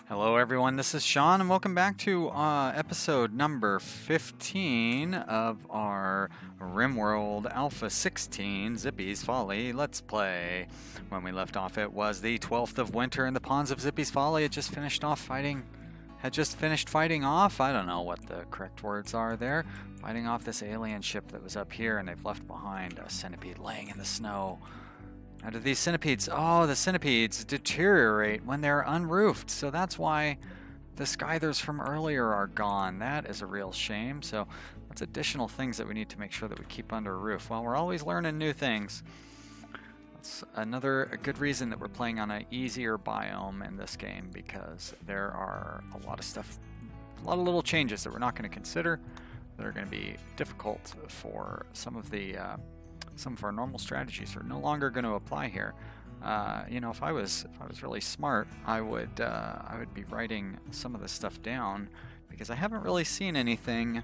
Hello everyone, this is Sean and welcome back to episode number 15 of our Rimworld A16 Zippy's Folly Let's Play. When we left off it was the 12th of winter in the ponds of Zippy's Folly. It just finished fighting off, I don't know what the correct words are there, fighting off this alien ship that was up here, and they've left behind a centipede laying in the snow. How do these centipedes? Oh, the centipedes deteriorate when they're unroofed, so that's why the Skythers from earlier are gone. That is a real shame. So that's additional things that we need to make sure that we keep under a roof. Well, we're always learning new things. That's a good reason that we're playing on an easier biome in this game, because there are a lot of stuff, a lot of little changes that we're not going to consider that are going to be difficult for some of our normal strategies are no longer going to apply here. You know, if I was really smart, I would be writing some of this stuff down, because I haven't really seen anything.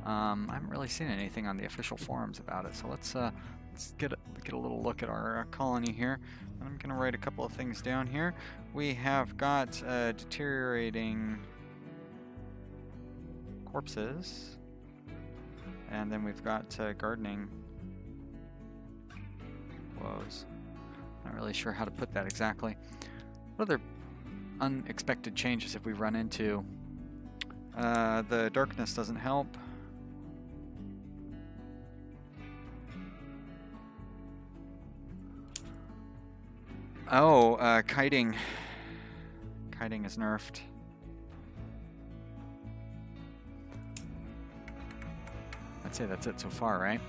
I haven't really seen anything on the official forums about it. So let's get a little look at our colony here. And I'm going to write a couple of things down here. We have got deteriorating corpses, and then we've got gardening woes. Not really sure how to put that exactly. What other unexpected changes have we run into? The darkness doesn't help. Oh, kiting. Kiting is nerfed. I'd say that's it so far, right?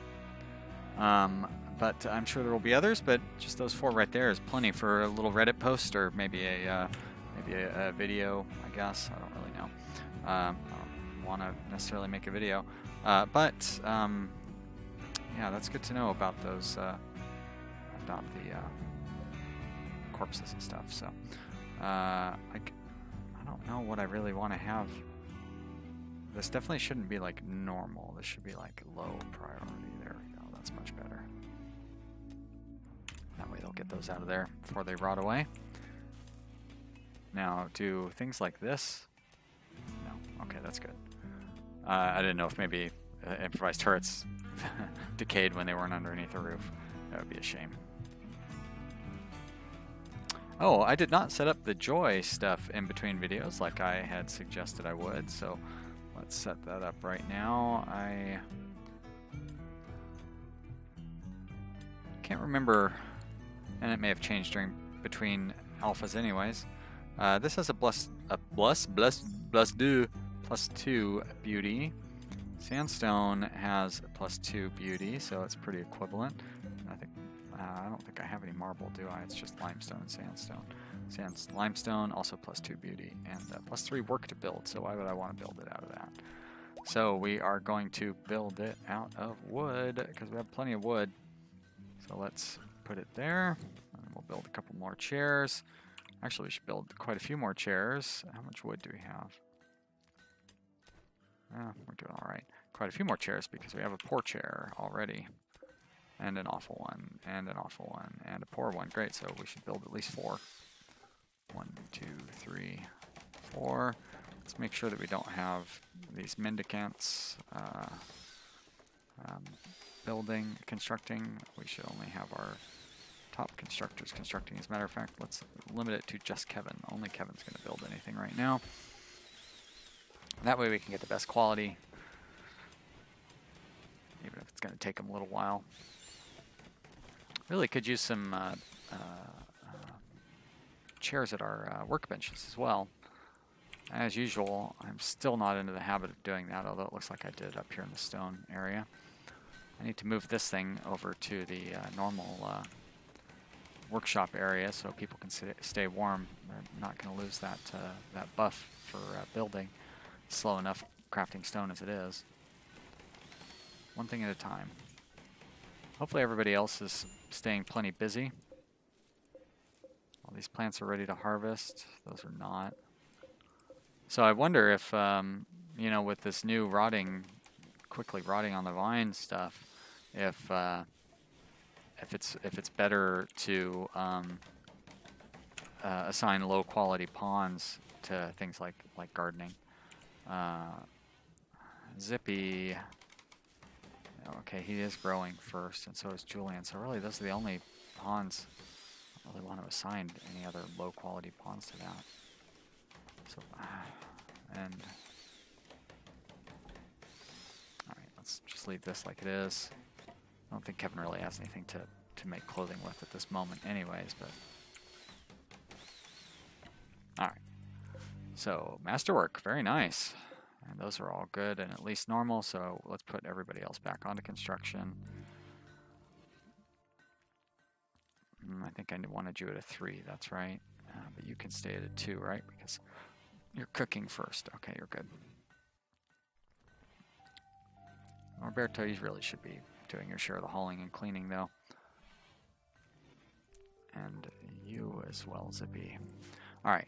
But I'm sure there will be others, but just those four right there is plenty for a little Reddit post, or maybe a video, I guess. I don't really know. I don't want to necessarily make a video. Yeah, that's good to know about those, about the corpses and stuff. So, I don't know what I really want to have. This definitely shouldn't be like normal. This should be like low priority. There we go. That's much better. That way they'll get those out of there before they rot away. Now, do things like this? No. Okay, that's good. I didn't know if maybe improvised turrets decayed when they weren't underneath the roof. That would be a shame. Oh, I did not set up the joy stuff in between videos like I had suggested I would, so let's set that up right now. I can't remember, and it may have changed between alphas anyways. This has a +2 beauty. Sandstone has a +2 beauty, so it's pretty equivalent. I don't think I have any marble, do I? It's just limestone and sandstone. Limestone also +2 beauty, and +3 work to build. So why would I want to build it out of that? So we are going to build it out of wood, because we have plenty of wood. So let's put it there, and we'll build a couple more chairs. Actually, we should build quite a few more chairs. How much wood do we have? We're doing all right. Quite a few more chairs, because we have a poor chair already, and an awful one, and an awful one, and a poor one. Great, so we should build at least 4. 1, 2, 3, 4. Let's make sure that we don't have these mendicants constructing. We should only have our top constructors constructing. As a matter of fact, let's limit it to just Kevin. Only Kevin's going to build anything right now. That way we can get the best quality, even if it's going to take him a little while. Really could use some chairs at our workbenches as well. As usual, I'm still not into the habit of doing that, although it looks like I did up here in the stone area. I need to move this thing over to the normal workshop area so people can stay warm. They're not going to lose that buff for building. Slow enough crafting stone as it is. One thing at a time. Hopefully everybody else is staying plenty busy. All these plants are ready to harvest. Those are not. So I wonder if, you know, with this new quickly rotting on the vine stuff, if it's better to assign low quality pawns to things like gardening. Zippy. Okay, he is growing first, and so is Julian. So really, those are the only pawns. I don't really want to assign any other low-quality pawns to that. So, and all right, let's just leave this like it is. I don't think Kevin really has anything to make clothing with at this moment, anyways. But all right. So masterwork, very nice. And those are all good and at least normal, so let's put everybody else back onto construction. I think I wanted you at a 3, that's right. But you can stay at a 2, right? Because you're cooking first. Okay, you're good. Roberto, you really should be doing your share of the hauling and cleaning, though. And you as well, Zippy. All right,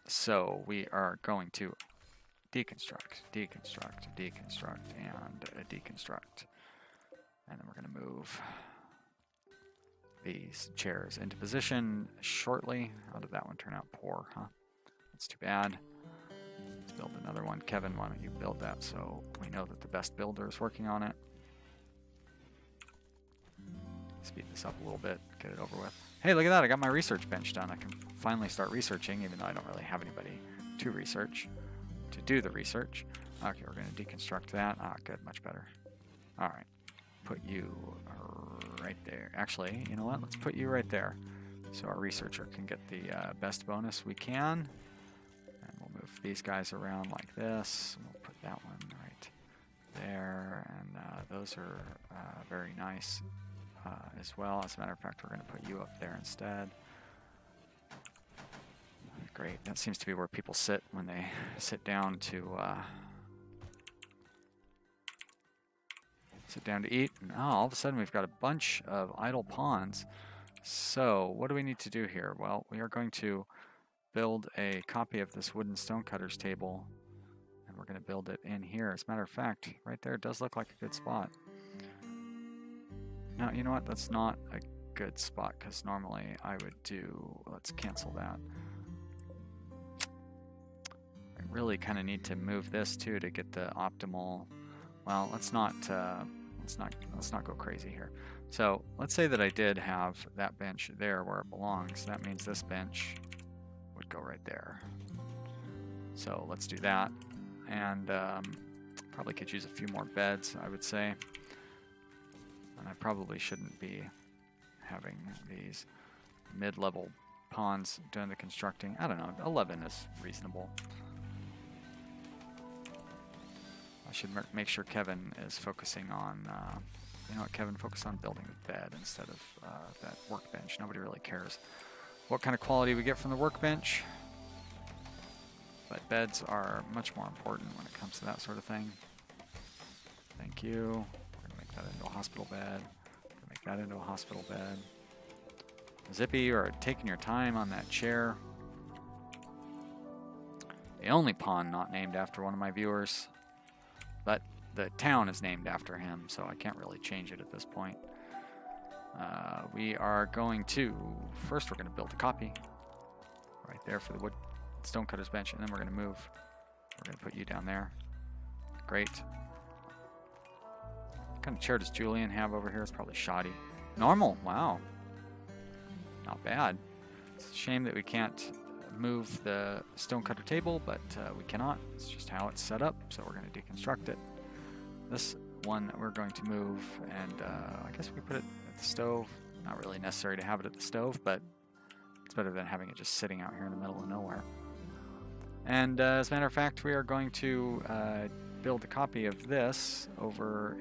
so we are going to deconstruct, deconstruct, deconstruct, and deconstruct. And then we're going to move these chairs into position shortly. How did that one turn out? Poor, huh? That's too bad. Let's build another one. Kevin, why don't you build that so we know that the best builder is working on it. Speed this up a little bit, get it over with. Hey, look at that, I got my research bench done. I can finally start researching, even though I don't really have anybody to research, to do the research. Okay, we're going to deconstruct that. Ah, good, much better. All right, put you right there. Actually, you know what? Let's put you right there, so our researcher can get the best bonus we can. And we'll move these guys around like this. We'll put that one right there, and those are very nice as well. As a matter of fact, we're going to put you up there instead. Great. That seems to be where people sit when they sit down to eat. And all of a sudden, we've got a bunch of idle pawns. So what do we need to do here? Well, we are going to build a copy of this wooden stonecutters table, and we're going to build it in here. As a matter of fact, right there does look like a good spot. Now, you know what? That's not a good spot, because normally I would do... Let's cancel that. I really kind of need to move this too to get the optimal... Well, let's not go crazy here. So let's say that I did have that bench there where it belongs. That means this bench would go right there. So let's do that. And probably could use a few more beds, I would say. And I probably shouldn't be having these mid-level pawns doing the constructing. I don't know, 11 is reasonable. I should make sure Kevin is focusing on, you know what, Kevin, focus on building the bed instead of that workbench. Nobody really cares what kind of quality we get from the workbench, but beds are much more important when it comes to that sort of thing. Thank you. That into a hospital bed. Make that into a hospital bed. Zippy, you are taking your time on that chair. The only pawn not named after one of my viewers, but the town is named after him, so I can't really change it at this point. We are going to, first we're going to build a copy right there for the wood stonecutter's bench, and then we're going to move. We're going to put you down there. Great. What kind of chair does Julian have over here? It's probably shoddy. Normal, wow. Not bad. It's a shame that we can't move the stonecutter table, but we cannot. It's just how it's set up, so we're going to deconstruct it. This one we're going to move, and I guess we put it at the stove. Not really necessary to have it at the stove, but it's better than having it just sitting out here in the middle of nowhere. And as a matter of fact, we are going to build a copy of this over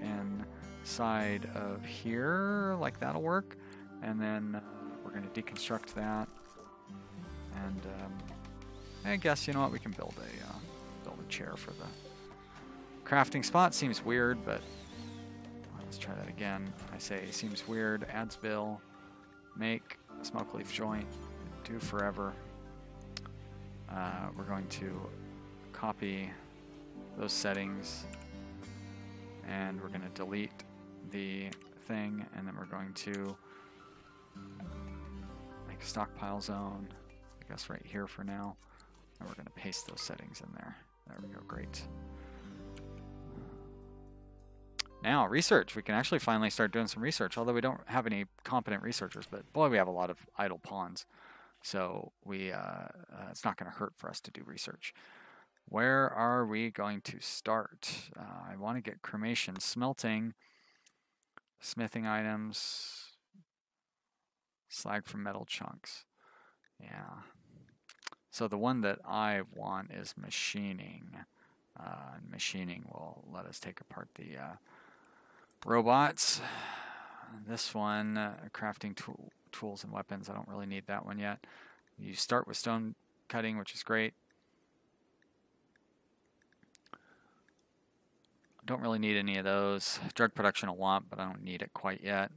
inside of here, like that'll work. And then we're going to deconstruct that. And I guess, you know what, we can build a chair for the crafting spot. Seems weird, but let's try that again. I say seems weird, adds bill, make smoke leaf joint, do forever. We're going to copy those settings, and we're going to delete the thing, and then we're going to make a stockpile zone, I guess right here for now. And we're going to paste those settings in there. There we go, great. Now, research. We can actually finally start doing some research, although we don't have any competent researchers, but boy, we have a lot of idle pawns. So it's not going to hurt for us to do research. Where are we going to start? I want to get cremation, smelting, smithing items, slag from metal chunks. Yeah. So the one that I want is machining. Machining will let us take apart the robots. This one, crafting tools and weapons, I don't really need that one yet. You start with stone cutting, which is great. Don't really need any of those. Drug production I want, but I don't need it quite yet.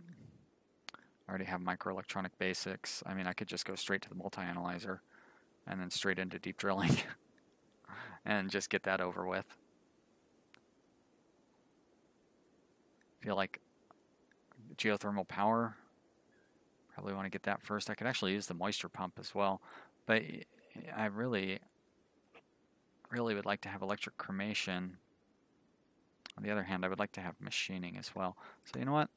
I already have microelectronic basics. I mean, I could just go straight to the multi-analyzer and then straight into deep drilling and just get that over with. Feel like geothermal power, probably want to get that first. I could actually use the moisture pump as well, but I really would like to have electric cremation. On the other hand, I would like to have machining as well. So you know what?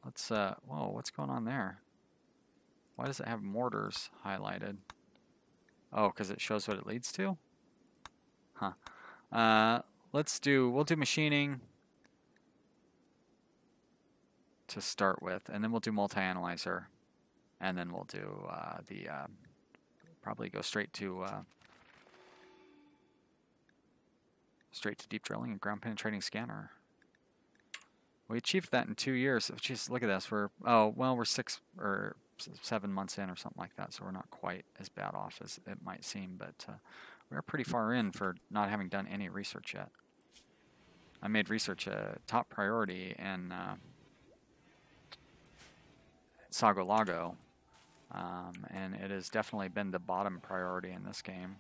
Let's, whoa, what's going on there? Why does it have mortars highlighted? Oh, because it shows what it leads to? Huh. We'll do machining to start with, and then we'll do multi-analyzer, and then we'll do probably go straight to deep drilling and ground penetrating scanner. We achieved that in 2 years. Jeez, look at this. We're 6 or 7 months in or something like that, so we're not quite as bad off as it might seem, but we're pretty far in for not having done any research yet. I made research a top priority in Sago Lago, and it has definitely been the bottom priority in this game.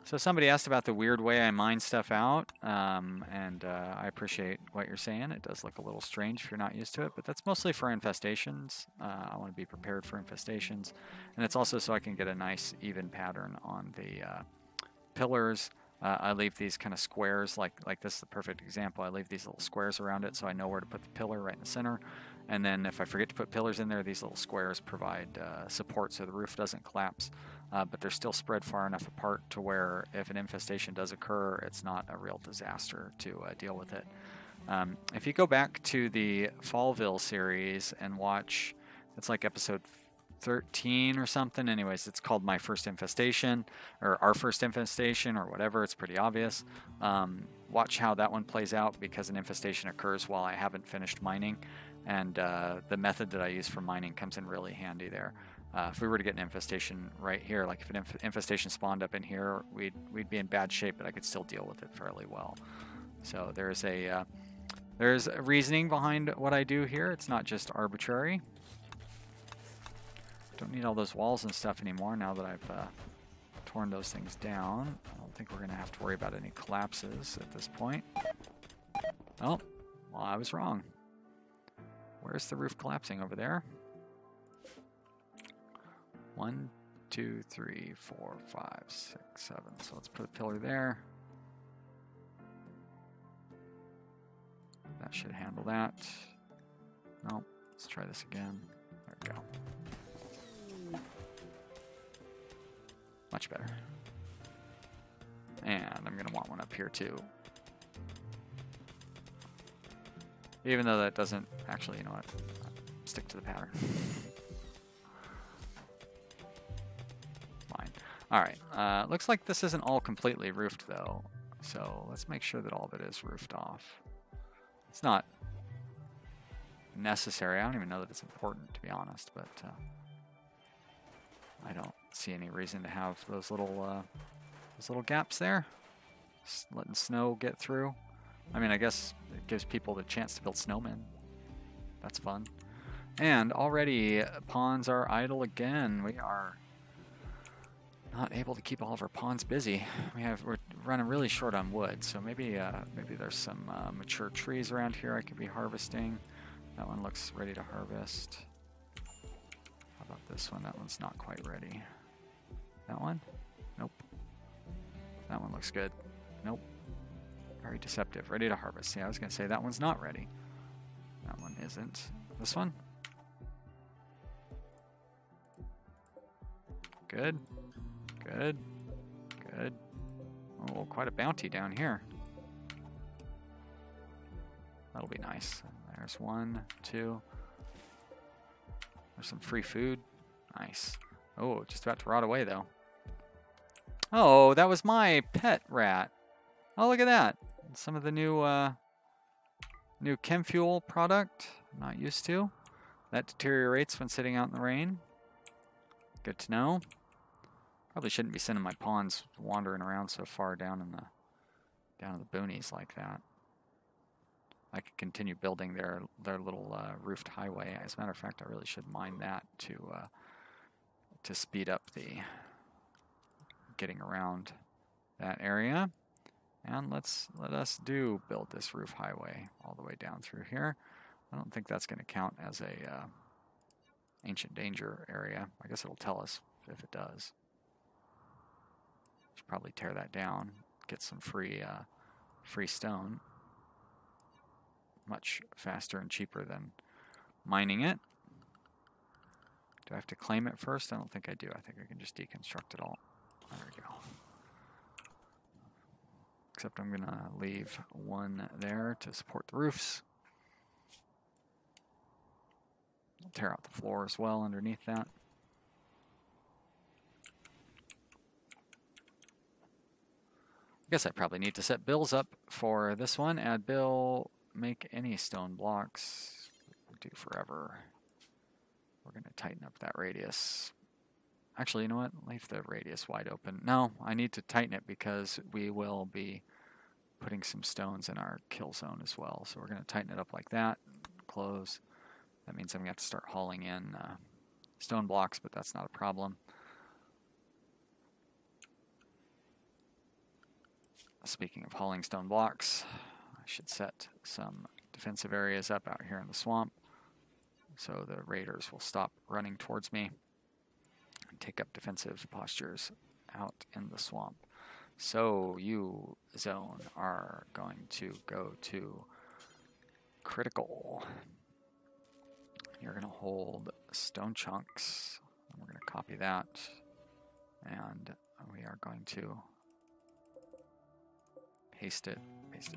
So somebody asked about the weird way I mine stuff out, and I appreciate what you're saying. It does look a little strange if you're not used to it, but that's mostly for infestations. I want to be prepared for infestations, and it's also so I can get a nice even pattern on the pillars. I leave these kind of squares, like this is the perfect example. I leave these little squares around it so I know where to put the pillar right in the center. And then if I forget to put pillars in there, these little squares provide support so the roof doesn't collapse. But they're still spread far enough apart to where if an infestation does occur, it's not a real disaster to deal with it. If you go back to the Fallville series and watch, it's like episode 13 or something. Anyways, it's called My First Infestation or Our First Infestation or whatever. It's pretty obvious. Watch how that one plays out because an infestation occurs while I haven't finished mining. And the method that I use for mining comes in really handy there. If we were to get an infestation right here, like if an infestation spawned up in here, we'd be in bad shape, but I could still deal with it fairly well. So there's a reasoning behind what I do here. It's not just arbitrary. Don't need all those walls and stuff anymore now that I've torn those things down. I don't think we're going to have to worry about any collapses at this point. Oh, well, I was wrong. Where's the roof collapsing? Over there? 1, 2, 3, 4, 5, 6, 7. So let's put a pillar there. That should handle that. No, let's try this again. There we go. Much better. And I'm going to want one up here too. Even though that doesn't actually, you know what, stick to the pattern. Fine. Alright, looks like this isn't all completely roofed though. So let's make sure that all of it is roofed off. It's not necessary. I don't even know that it's important, to be honest, but I don't see any reason to have those little gaps there. Just letting snow get through. I mean, I guess it gives people the chance to build snowmen. That's fun. And already pawns are idle again. We are not able to keep all of our pawns busy. We're running really short on wood, so maybe there's some mature trees around here I could be harvesting. That one looks ready to harvest. How about this one? That one's not quite ready. That one? Nope. That one looks good. Nope. Very deceptive. Ready to harvest. Yeah, I was going to say that one's not ready. That one isn't. This one? Good. Good. Good. Oh, quite a bounty down here. That'll be nice. There's 1, 2. There's some free food. Nice. Oh, just about to rot away, though. Oh, that was my pet rat. Oh, look at that. Some of the new chem fuel product. I'm not used to. That deteriorates when sitting out in the rain. Good to know. Probably shouldn't be sending my pawns wandering around so far down in the boonies like that. I could continue building their little roofed highway. As a matter of fact, I really should mine that to speed up the getting around that area. And let us build this roof highway all the way down through here. I don't think that's going to count as a ancient danger area. I guess it'll tell us if it does. Should probably tear that down, get some free stone. Much faster and cheaper than mining it. Do I have to claim it first? I don't think I do. I think I can just deconstruct it all. There we go. Except I'm going to leave one there to support the roofs. I'll tear out the floor as well underneath that. I guess I probably need to set bills up for this one. Add bill, make any stone blocks. We'll do forever. We're going to tighten up that radius. Actually, you know what? Leave the radius wide open. No, I need to tighten it because we will be putting some stones in our kill zone as well. So we're going to tighten it up like that. Close. That means I'm going to have to start hauling in stone blocks, but that's not a problem. Speaking of hauling stone blocks, I should set some defensive areas up out here in the swamp so the raiders will stop running towards me and take up defensive postures out in the swamp. So you, zone, are going to go to critical. You're going to hold stone chunks. And we're going to copy that. And we are going to paste it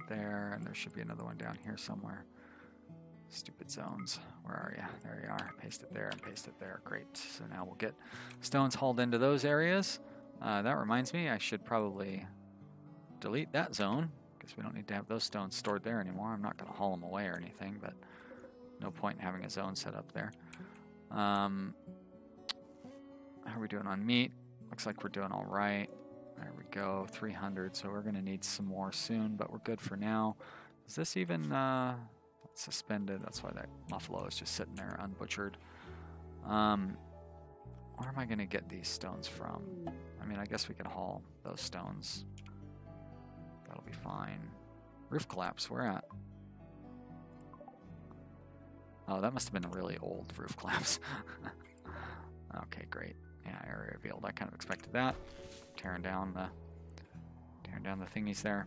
there. And there should be another one down here somewhere. Stupid zones. Where are you? There you are. Paste it there and paste it there. Great. So now we'll get stones hauled into those areas. That reminds me, I should probably delete that zone because we don't need to have those stones stored there anymore. I'm not going to haul them away or anything, but no point in having a zone set up there. How are we doing on meat? Looks like we're doing all right. There we go, 300. So we're going to need some more soon, but we're good for now. Is this even suspended? That's why that muffalo is just sitting there unbutchered. Where am I going to get these stones from? I mean, I guess we could haul those stones. That'll be fine. Roof collapse, where at? Oh, that must have been a really old roof collapse. Okay, great. Yeah, area revealed. I kind of expected that. Tearing down the thingies there.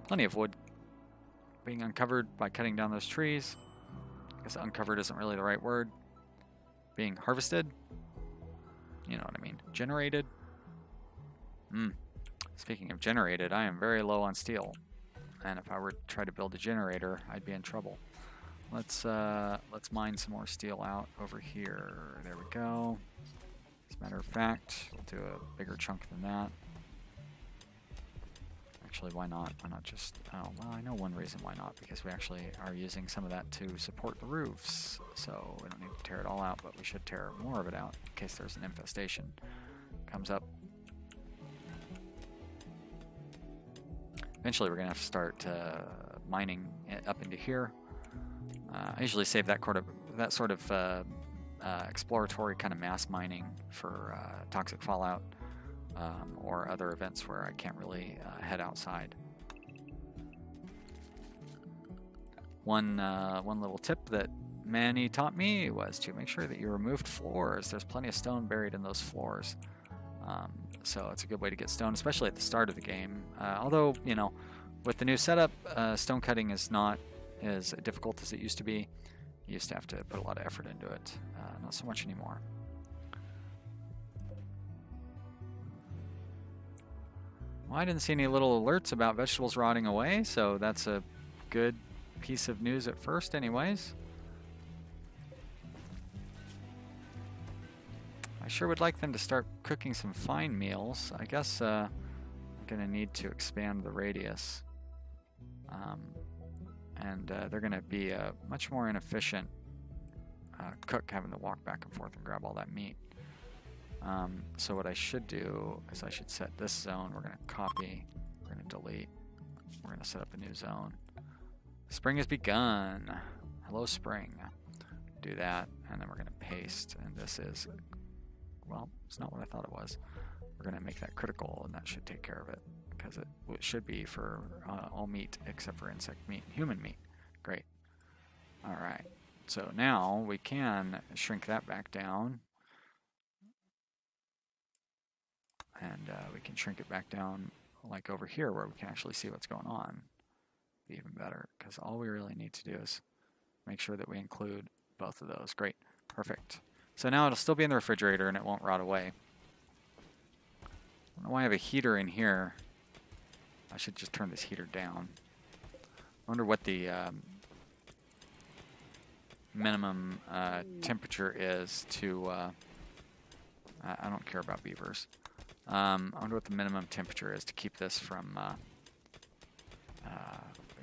Plenty of wood being uncovered by cutting down those trees. I guess uncovered isn't really the right word. Being harvested. You know what I mean. Generated. Speaking of generated, I am very low on steel. And if I were to try to build a generator, I'd be in trouble. Let's mine some more steel out over here. There we go. As a matter of fact, we'll do a bigger chunk than that. Actually, why not? Why not just... Oh, well, I know one reason why not. Because we actually are using some of that to support the roofs. So we don't need to tear it all out, but we should tear more of it out in case there's an infestation comes up. Eventually, we're going to have to start mining it up into here. I usually save that sort of exploratory kind of mass mining for toxic fallout or other events where I can't really head outside. One little tip that Manny taught me was to make sure that you removed floors. There's plenty of stone buried in those floors. So it's a good way to get stone, especially at the start of the game. Although, you know, with the new setup, stone cutting is not as difficult as it used to be. You used to have to put a lot of effort into it. Not so much anymore. Well, I didn't see any little alerts about vegetables rotting away, so that's a good piece of news at first anyways. I sure would like them to start cooking some fine meals. I guess I'm going to need to expand the radius. They're going to be a much more inefficient cook having to walk back and forth and grab all that meat. So what I should do is I should set this zone. We're going to copy. We're going to delete. We're going to set up a new zone. Spring has begun. Hello, spring. Do that, and then we're going to paste. And this is, well, it's not what I thought it was. We're going to make that critical, and that should take care of it, because it should be for all meat except for insect meat, human meat. Great. All right. So now we can shrink that back down. And we can shrink it back down like over here where we can actually see what's going on. Be even better, because all we really need to do is make sure that we include both of those. Great. Perfect. So now it'll still be in the refrigerator and it won't rot away. I don't know why I have a heater in here. I should just turn this heater down. I wonder what the minimum temperature is to... I don't care about beavers. I wonder what the minimum temperature is to keep this from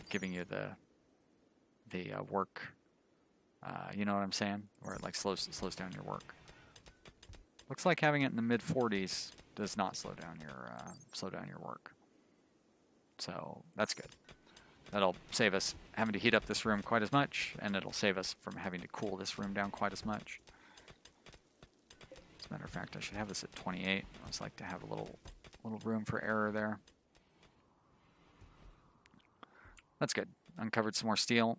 giving you the work. You know what I'm saying? Where it like slows down your work. Looks like having it in the mid 40s does not slow down your work. So that's good. That'll save us having to heat up this room quite as much, and it'll save us from having to cool this room down quite as much. As a matter of fact, I should have this at 28. I always like to have a little room for error there. That's good. Uncovered some more steel.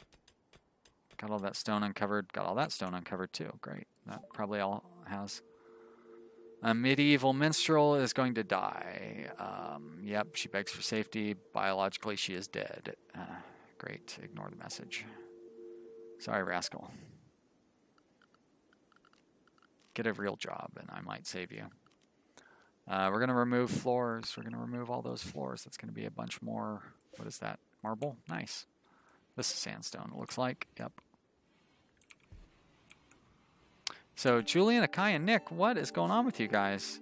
Got all that stone uncovered. Got all that stone uncovered too. Great. That probably all has. A medieval minstrel is going to die. Yep, she begs for safety. Biologically, she is dead. Great. Ignore the message. Sorry, rascal. Get a real job, and I might save you. We're going to remove floors. We're going to remove all those floors. That's going to be a bunch more. What is that? Marble? Nice. This is sandstone, it looks like. Yep. So, Julian, Akai, and Nick, what is going on with you guys?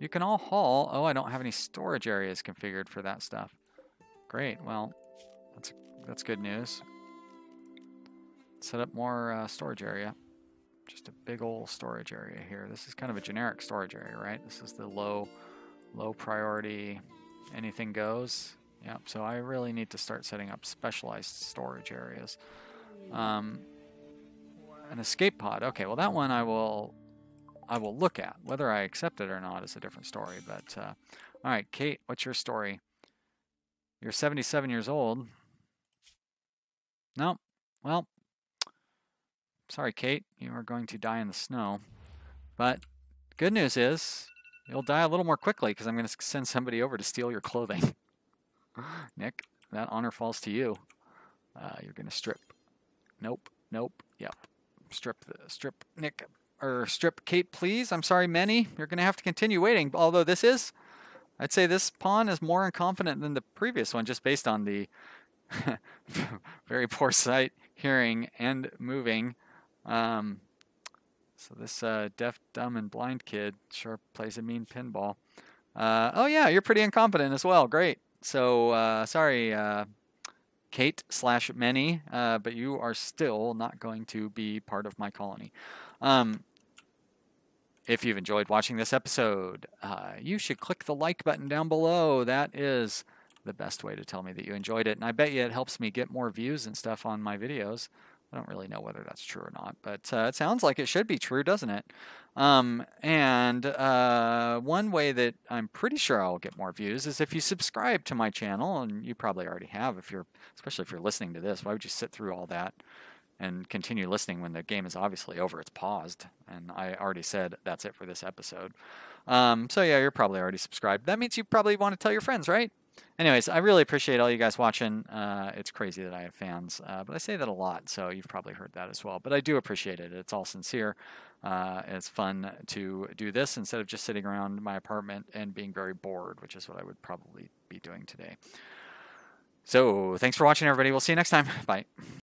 You can all haul. Oh, I don't have any storage areas configured for that stuff. Great. Well, that's good news. Set up more storage area. Just a big old storage area here. This is kind of a generic storage area, right? This is the low priority, anything goes. Yep, so I really need to start setting up specialized storage areas. An escape pod. Okay, well that one I will look at. Whether I accept it or not is a different story. But all right, Kate, what's your story? You're 77 years old. No, well, sorry, Kate. You are going to die in the snow. But good news is you'll die a little more quickly because I'm going to send somebody over to steal your clothing. Nick, that honor falls to you. You're going to strip. Nope. Yep. Strip Nick, or strip Kate, please. I'm sorry, Manny. You're going to have to continue waiting. Although I'd say this pawn is more incompetent than the previous one, just based on the very poor sight, hearing, and moving. So this deaf, dumb, and blind kid sure plays a mean pinball. Oh yeah, you're pretty incompetent as well. Great. So sorry, Kate/Many, but you are still not going to be part of my colony. If you've enjoyed watching this episode, you should click the like button down below. That is the best way to tell me that you enjoyed it, and I bet you it helps me get more views and stuff on my videos. I don't really know whether that's true or not, but it sounds like it should be true, doesn't it? One way that I'm pretty sure I'll get more views is if you subscribe to my channel, and you probably already have, especially if you're listening to this. Why would you sit through all that and continue listening when the game is obviously over? It's paused, and I already said that's it for this episode. So yeah, you're probably already subscribed. That means you probably want to tell your friends, right? Anyways, I really appreciate all you guys watching. It's crazy that I have fans, but I say that a lot, so you've probably heard that as well. But I do appreciate it. It's all sincere. It's fun to do this instead of just sitting around my apartment and being very bored, which is what I would probably be doing today. So thanks for watching, everybody. We'll see you next time. Bye.